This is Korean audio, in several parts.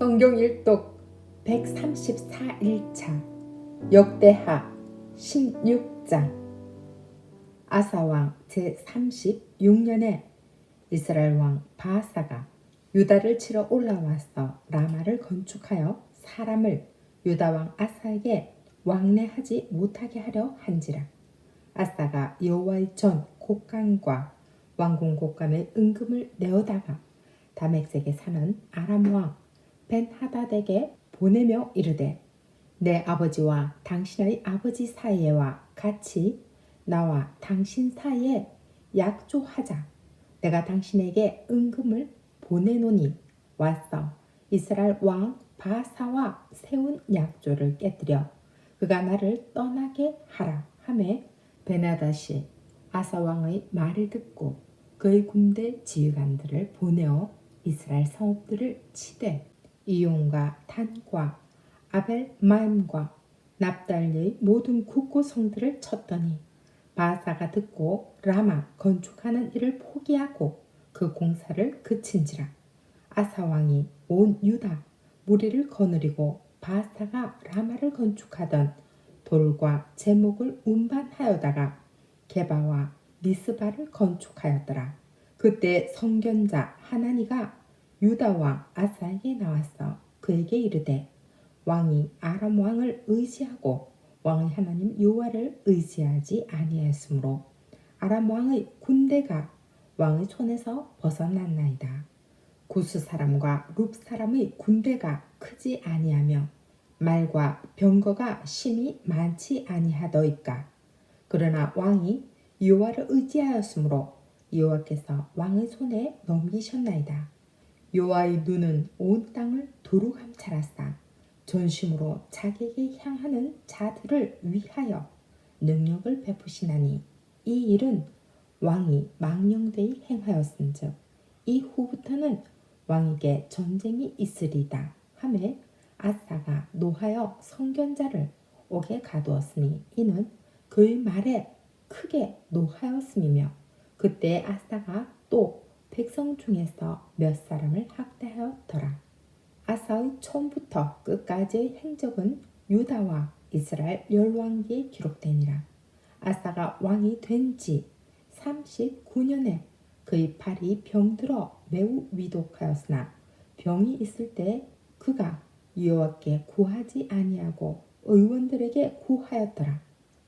성경 일독 134일차 역대하 16장. 아사왕 제36년에 이스라엘 왕 바아사가 유다를 치러 올라와서 라마를 건축하여 사람을 유다 왕 아사에게 왕래하지 못하게 하려 한지라. 아사가 여호와의 전 곡간과 왕궁 곡간의 은금을 내어다가 다메섹에 사는 아람 왕 벤하닷에게 보내며 이르되, 내 아버지와 당신의 아버지 사이에와 같이 나와 당신 사이에 약조하자. 내가 당신에게 은금을 보내노니 와서 이스라엘 왕 바아사와 세운 약조를 깨뜨려 그가 나를 떠나게 하라 하매, 벤하닷이 아사 왕의 말을 듣고 그의 군대 지휘관들을 보내어 이스라엘 성읍들을 치되 이용과 단과 아벨마임과 납달리의 모든 굳고 성들을 쳤더니 바아사가 듣고 라마 건축하는 일을 포기하고 그 공사를 그친지라. 아사 왕이 온 유다 무리를 거느리고 바아사가 라마를 건축하던 돌과 제목을 운반하여다가 게바와 미스바를 건축하였더라. 그때 선견자 하나니가 유다 왕 아사에게 나와서 그에게 이르되, 왕이 아람 왕을 의지하고 왕의 하나님 여호와를 의지하지 아니하였으므로 아람 왕의 군대가 왕의 손에서 벗어났나이다. 구스 사람과 룹 사람의 군대가 크지 아니하며 말과 병거가 심히 많지 아니하더이까. 그러나 왕이 여호와를 의지하였으므로 여호와께서 왕의 손에 넘기셨나이다. 여호와의 눈은 온 땅을 두루 감찰하사 전심으로 자기에게 향하는 자들을 위하여 능력을 베푸시나니, 이 일은 왕이 망령되이 행하였은즉 이후부터는 왕에게 전쟁이 있으리다 하매, 아사가 노하여 선견자를 옥에 가두었으니 이는 그의 말에 크게 노하였음이며, 그때 아사가 또 백성 중에서 몇 사람을 학대하였더라. 아사의 처음부터 끝까지의 행적은 유다와 이스라엘 열왕기에 기록되니라. 아사가 왕이 된 지 39년에 그의 팔이 병들어 매우 위독하였으나 병이 있을 때 그가 여호와께 구하지 아니하고 의원들에게 구하였더라.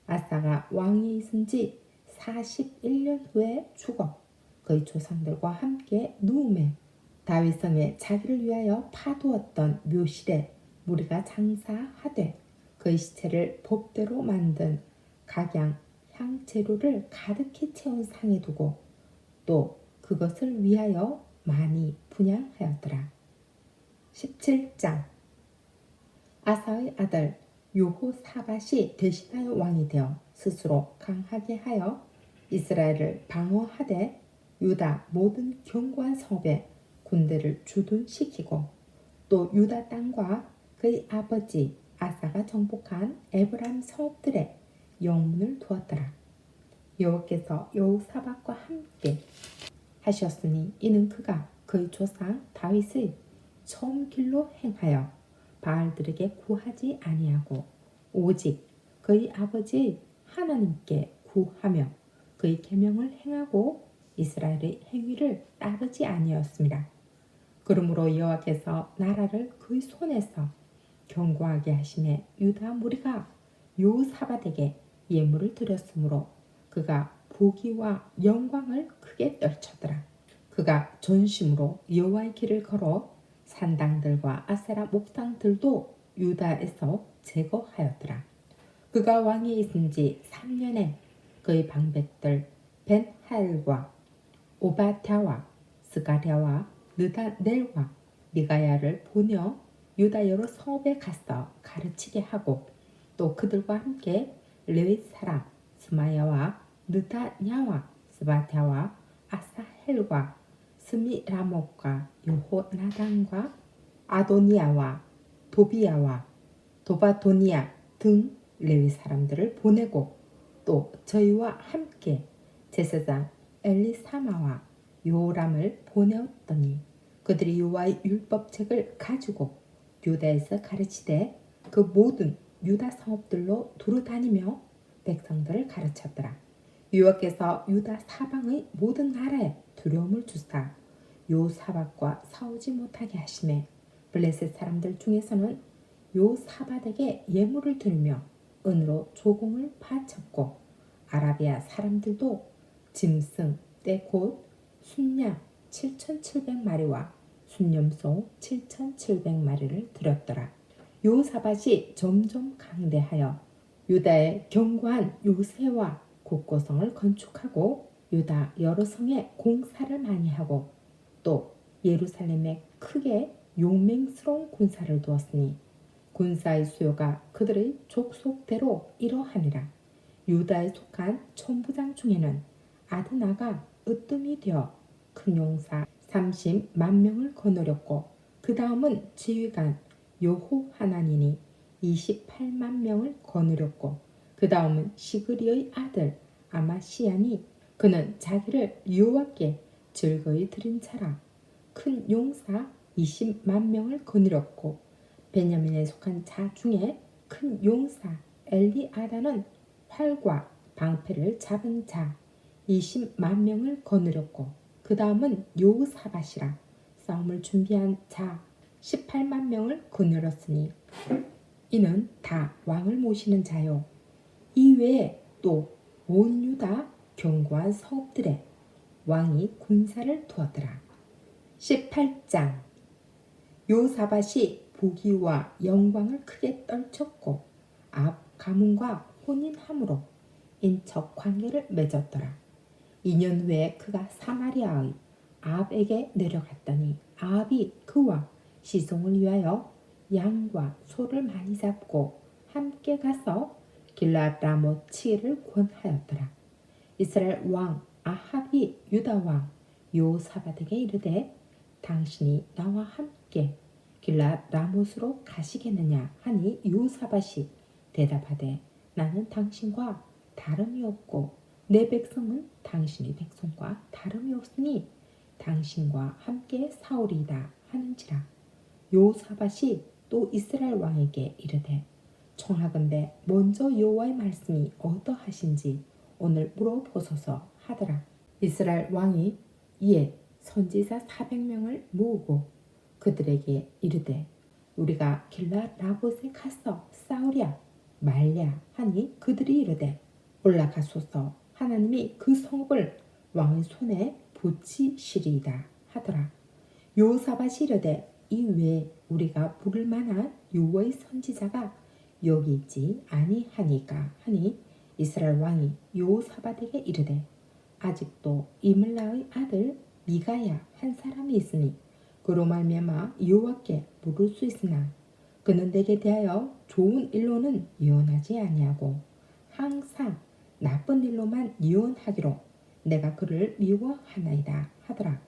아사가 왕이 있은 지 41년 후에 죽어 그의 조상들과 함께 누움에 다윗성에 자기를 위하여 파두었던 묘실에 무리가 장사하되 그의 시체를 법대로 만든 각양 향재료를 가득히 채운 상에 두고 또 그것을 위하여 많이 분향하였더라. 17장. 아사의 아들 여호사밧이 대신하여 왕이 되어 스스로 강하게 하여 이스라엘을 방어하되 유다 모든 견고한 성읍에 군대를 주둔시키고 또 유다 땅과 그의 아버지 아사가 정복한 에브라임 성읍들에 영문을 두었더라. 여호와께서 여호사밧과 함께 하셨으니 이는 그가 그의 조상 다윗의 처음 길로 행하여 바알들에게 구하지 아니하고 오직 그의 아버지의 하나님께 구하며 그의 계명을 행하고 이스라엘의 행위를 따르지 아니하였습니다. 그러므로 여호와께서 나라를 그의 손에서 견고하게 하심에 유다 무리가 여호사밧에게 예물을 드렸으므로 그가 부귀와 영광을 크게 떨쳤더라. 그가 전심으로 여호와의 길을 걸어 산당들과 아세라 목상들도 유다에서 제거하였더라. 그가 왕이 있은 지 3년에 그의 방백들 벤하일과 오바댜와 스가랴와 느다넬과 미가야를 보내어 유다 여러 성읍에 가서 가르치게 하고 또 그들과 함께 레위 사람 스마야와 느다냐와 스바랴와 아사헬과 스미라목과 요호나단과 아도니아와 도비야와 도바도니아 등 레위 사람들을 보내고 또 저희와 함께 제사장 엘리사마와 요람을 보내었더니 그들이 여호와의 율법책을 가지고 유다에서 가르치되 그 모든 유다 성읍들로 두루다니며 백성들을 가르쳤더라. 여호와께서 유다 사방의 모든 나라에 두려움을 주사 요사밧과 싸우지 못하게 하시매 블레셋 사람들 중에서는 요사밧에게 예물을 드리며 은으로 조공을 바쳤고 아라비아 사람들도 짐승 떼 곧 순양 7,700마리와 순념소 7,700마리를 드렸더라. 요사밧이 점점 강대하여 유다의 견고한 요새와 곡고성을 건축하고 유다 여러 성에 공사를 많이 하고 또 예루살렘에 크게 용맹스러운 군사를 두었으니 군사의 수요가 그들의 족속대로 이러하니라. 유다에 속한 천부장 중에는 아드나가 으뜸이 되어 큰 용사 30만 명을 거느렸고 그 다음은 지휘관 여호하나니니 28만 명을 거느렸고 그 다음은 시그리의 아들 아마시아니 그는 자기를 여호와께 즐거이 드린 자라. 큰 용사 20만 명을 거느렸고 베냐민에 속한 자 중에 큰 용사 엘리아다는 활과 방패를 잡은 자 20만 명을 거느렸고 그 다음은 요사밧이라. 싸움을 준비한 자 18만 명을 거느렸으니 이는 다 왕을 모시는 자요. 이외에 또 온 유다 견고한 성읍들에 왕이 군사를 두었더라. 18장 요사밧이 부귀와 영광을 크게 떨쳤고 아합 가문과 혼인함으로 인척 관계를 맺었더라. 2년 후에 그가 사마리아의 아합에게 내려갔더니 아합이 그와 시송을 위하여 양과 소를 많이 잡고 함께 가서 길랏 라못 치기를 권하였더라. 이스라엘 왕 아합이 유다 왕 요사밧에게 이르되 당신이 나와 함께 길랏 라못으로 가시겠느냐 하니 요사밧이 대답하되 나는 당신과 다름이 없고 내 백성은 당신의 백성과 다름이 없으니 당신과 함께 싸우리이다 하는지라. 요사밧이 또 이스라엘 왕에게 이르되 청하건대 먼저 여호와의 말씀이 어떠하신지 오늘 물어보소서 하더라. 이스라엘 왕이 이에 선지자 400명을 모으고 그들에게 이르되 우리가 길랏 라봇에 가서 싸우랴 말랴 하니 그들이 이르되 올라가소서 하나님이 그 성읍을 왕의 손에 붙이시리이다 하더라. 요사밧이 이르되 이 외에 우리가 부를 만한 여호와의 선지자가 여기 있지 아니하니까 하니 이스라엘 왕이 요사밧에게 이르되 아직도 이물라의 아들 미가야 한 사람이 있으니 그로 말미암아 여호와께 물을 수 있으나 그는 내게 대하여 좋은 일로는 예언하지 아니하고 항상 나쁜 일로만 예언하기로 내가 그를 미워하나이다 하더라.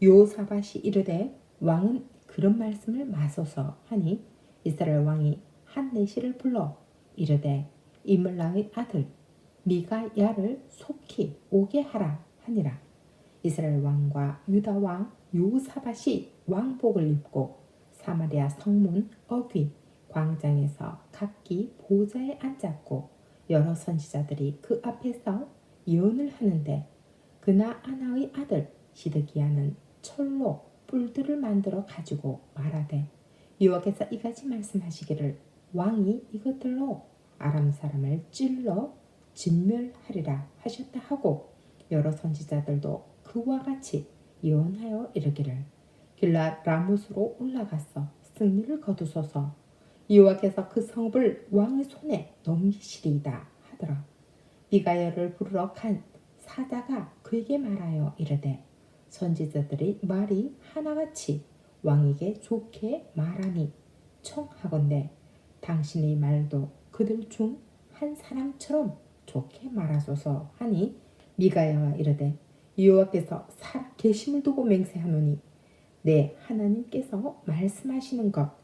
요사밧이 이르되 왕은 그런 말씀을 마소서 하니 이스라엘 왕이 한내시를 불러 이르되 이물라의 아들 미가야를 속히 오게 하라 하니라. 이스라엘 왕과 유다 왕 요사밧이 왕복을 입고 사마리아 성문 어귀 광장에서 각기 보좌에 앉았고 여러 선지자들이 그 앞에서 예언을 하는데 그나아나의 아들 시드기야는 철로 뿔들을 만들어 가지고 말하되 여호와께서 이같이 말씀하시기를 왕이 이것들로 아람 사람을 찔러 진멸하리라 하셨다 하고 여러 선지자들도 그와 같이 예언하여 이르기를 길랏 라못으로 올라가서 승리를 거두소서 여호와께서 그 성읍을 왕의 손에 넘기시리이다 하더라. 미가야를 부르러 간 사자가 그에게 말하여 이르되 선지자들의 말이 하나같이 왕에게 좋게 말하니 청하건대 당신의 말도 그들 중 한 사람처럼 좋게 말하소서 하니 미가야가 이르되 여호와께서 살아 계심을 두고 맹세하노니 내 하나님께서 말씀하시는 것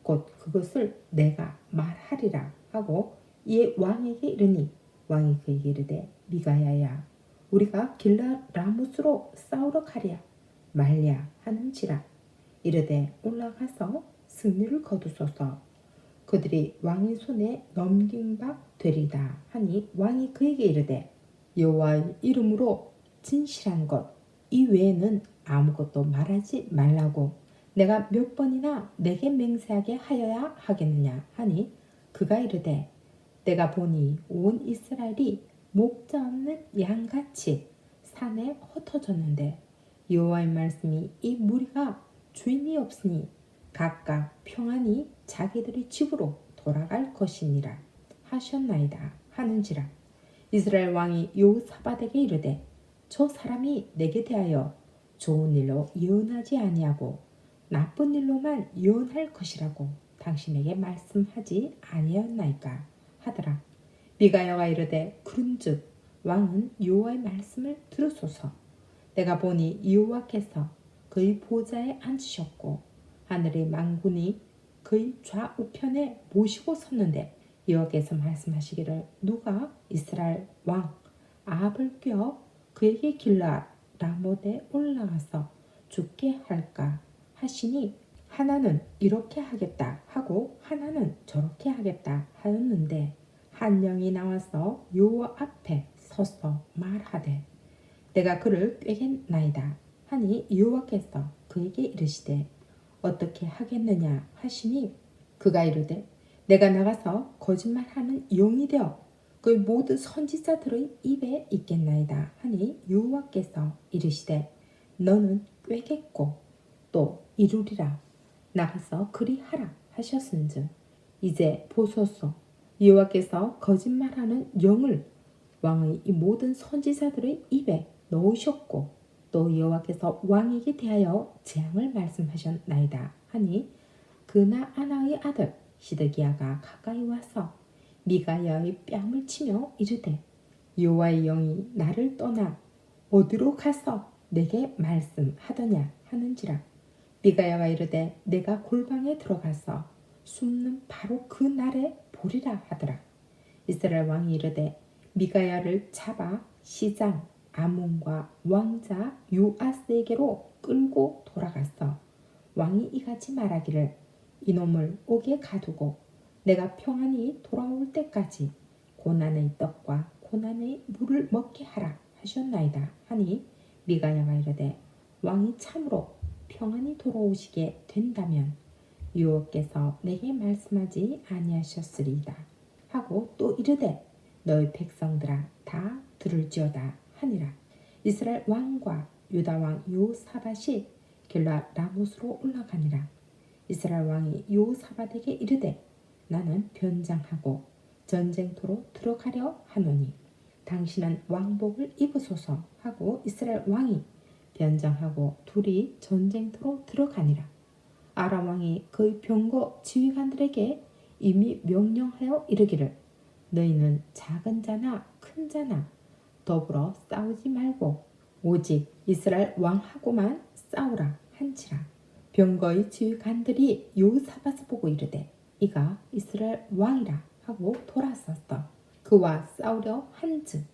곧 그것을 내가 말하리라 하고 이에 왕에게 이르니 왕이 그에게 이르되 미가야야 우리가 길랏 라못으로 싸우러 가랴 말랴 하는지라. 이르되 올라가서 승리를 거두소서. 그들이 왕의 손에 넘긴 바 되리다 하니 왕이 그에게 이르되 여호와의 이름으로 진실한 것 이외에는 아무것도 말하지 말라고 내가 몇 번이나 내게 맹세하게 하여야 하겠느냐 하니 그가 이르되 내가 보니 온 이스라엘이 목자 없는 양같이 산에 흩어졌는데 여호와의 말씀이 이 무리가 주인이 없으니 각각 평안히 자기들의 집으로 돌아갈 것이니라 하셨나이다 하는지라. 이스라엘 왕이 여호사밧에게 이르되 저 사람이 내게 대하여 좋은 일로 예언하지 아니하고 나쁜 일로만 예언할 것이라고 당신에게 말씀하지 아니하였나이까 하더라. 미가야가 이르되 그런즉 왕은 여호와의 말씀을 들으소서. 내가 보니 여호와께서 그의 보좌에 앉으셨고 하늘의 만군이 그의 좌우편에 모시고 섰는데 여호와께서 말씀하시기를 누가 이스라엘 왕 아합을 꾀어 그에게 길라 라못에 올라가서 죽게 할까 하시니 하나는 이렇게 하겠다 하고 하나는 저렇게 하겠다 하였는데 한 영이 나와서 여호와 앞에 서서 말하되 내가 그를 꾀겠나이다 하니 여호와께서 그에게 이르시되 어떻게 하겠느냐 하시니 그가 이르되 내가 나가서 거짓말하는 영이 되어 그 모든 선지자들의 입에 있겠나이다 하니 여호와께서 이르시되 너는 꾀겠고 또 이루리라 나가서 그리하라 하셨은즉 이제 보소서 여호와께서 거짓말하는 영을 왕의 이 모든 선지자들의 입에 넣으셨고 또 여호와께서 왕에게 대하여 재앙을 말씀하셨나이다 하니 그나아나의 아들 시드기야가 가까이 와서 미가야의 뺨을 치며 이르되 여호와의 영이 나를 떠나 어디로 가서 내게 말씀하더냐 하는지라. 미가야가 이르되 내가 골방에 들어가서 숨는 바로 그 날에 보리라 하더라. 이스라엘 왕이 이르되 미가야를 잡아 시장 아몬과 왕자 요아스에게로 끌고 돌아갔어. 왕이 이같이 말하기를 이놈을 옥에 가두고 내가 평안히 돌아올 때까지 고난의 떡과 고난의 물을 먹게 하라 하셨나이다 하니 미가야가 이르되 왕이 참으로 평안히 돌아오시게 된다면 여호와께서 내게 말씀하지 아니하셨으리이다 하고 또 이르되 너희 백성들아 다 들을지어다 하니라. 이스라엘 왕과 유다 왕 여호사밧이 길라 라못으로 올라가니라. 이스라엘 왕이 여호사밧에게 이르되 나는 변장하고 전쟁터로 들어가려 하노니 당신은 왕복을 입으소서 하고 이스라엘 왕이 변장하고 둘이 전쟁터로 들어가니라. 아람 왕이 그의 병거 지휘관들에게 이미 명령하여 이르기를 너희는 작은 자나 큰 자나 더불어 싸우지 말고 오직 이스라엘 왕하고만 싸우라 한지라. 병거의 지휘관들이 여호사밧을 보고 이르되 이가 이스라엘 왕이라 하고 돌아섰어. 그와 싸우려 한즉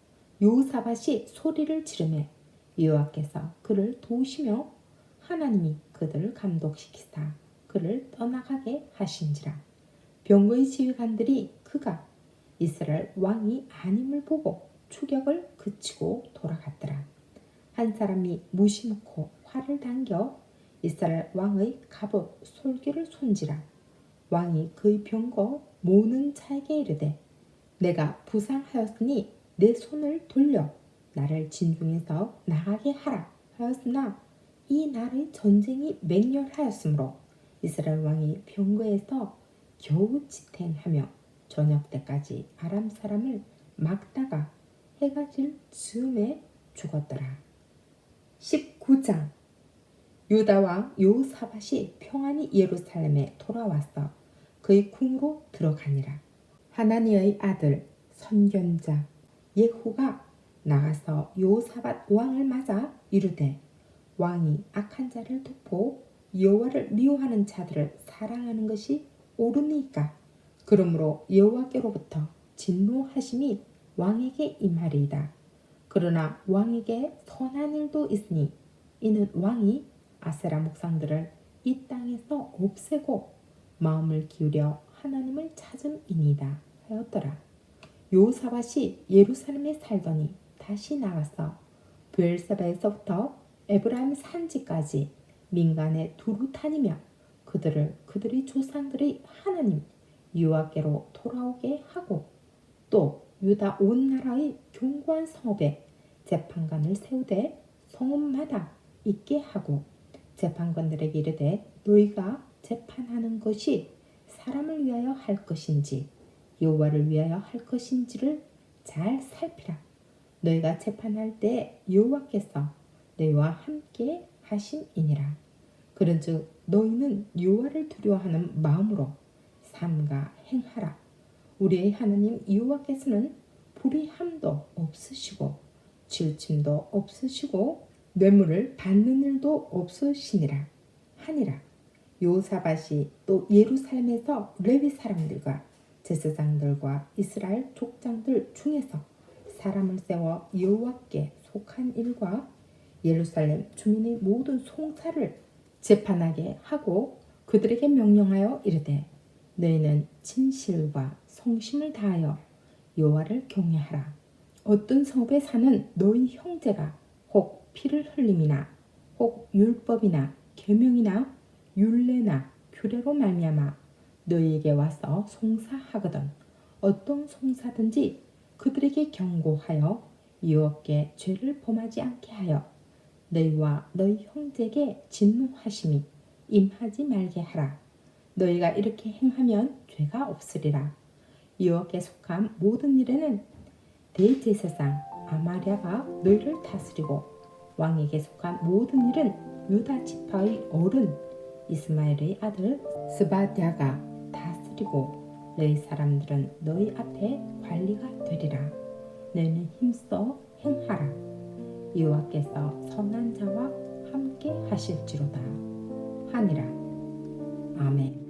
여호사밧이 소리를 지르매 여호와께서 그를 도우시며 하나님이 그들을 감독시키사 그를 떠나가게 하신지라. 병거의 지휘관들이 그가 이스라엘 왕이 아님을 보고 추격을 그치고 돌아갔더라. 한 사람이 무시놓고 활을 당겨 이스라엘 왕의 갑옷 솔기를 손지라. 왕이 그의 병거 모는 자에게 이르되 내가 부상하였으니 내 손을 돌려 나를 진중에서 나가게 하라 하였으나 이 날의 전쟁이 맹렬하였으므로 이스라엘 왕이 병거에서 겨우 지탱하며 저녁 때까지 아람 사람을 막다가 해가 질 즈음에 죽었더라. 19장 유다 왕 여호사밧이 평안히 예루살렘에 돌아왔어 그의 궁으로 들어가니라. 하나니의 아들 선견자 예후가 나가서 여호사밧 왕을 맞아 이르되 왕이 악한 자를 돕고 여호와를 미워하는 자들을 사랑하는 것이 옳으니까 그러므로 여호와께로부터 진노하심이 왕에게 임하리이다. 그러나 왕에게 선한 일도 있으니 이는 왕이 아세라 목상들을 이 땅에서 없애고 마음을 기울여 하나님을 찾음이니이다 하였더라. 여호사밧이 예루살렘에 살더니 다시 나가서 브엘세바에서부터 에브라임 산지까지 민간에 두루 다니며 그들의 조상들의 하나님 여호와께로 돌아오게 하고 또 유다 온 나라의 견고한 성읍에 재판관을 세우되 성읍마다 있게 하고 재판관들에게 이르되 너희가 재판하는 것이 사람을 위하여 할 것인지 여호와를 위하여 할 것인지를 잘 살피라. 너희가 재판할 때 여호와께서 너희와 함께 하심이니라. 그런즉 너희는 여호와를 두려워하는 마음으로 삼가 행하라. 우리의 하나님 여호와께서는 불의함도 없으시고 질침도 없으시고 뇌물을 받는 일도 없으시니라 하니라. 여호사밧이 또 예루살렘에서 레위 사람들과 제사장들과 이스라엘 족장들 중에서 사람을 세워 여호와께 속한 일과 예루살렘 주민의 모든 송사를 재판하게 하고 그들에게 명령하여 이르되 너희는 진실과 성심을 다하여 여호와를 경외하라. 어떤 성읍에 사는 너희 형제가 혹 피를 흘림이나 혹 율법이나 계명이나 율례나 규례로 말미암아 너희에게 와서 송사하거든 어떤 송사든지 그들에게 경고하여 여호와께 죄를 범하지 않게 하여 너희와 너희 형제에게 진노하심이 임하지 말게 하라. 너희가 이렇게 행하면 죄가 없으리라. 여호와께 속한 모든 일에는 대제사장 아마랴가 너희를 다스리고 왕에게 속한 모든 일은 유다 지파의 어른 이스마엘의 아들 스바랴가 다스리고 너희 사람들은 너희 앞에 관리가 되리라. 너희는 힘써 행하라. 여호와께서 선한 자와 함께 하실지로다 하니라. 아멘.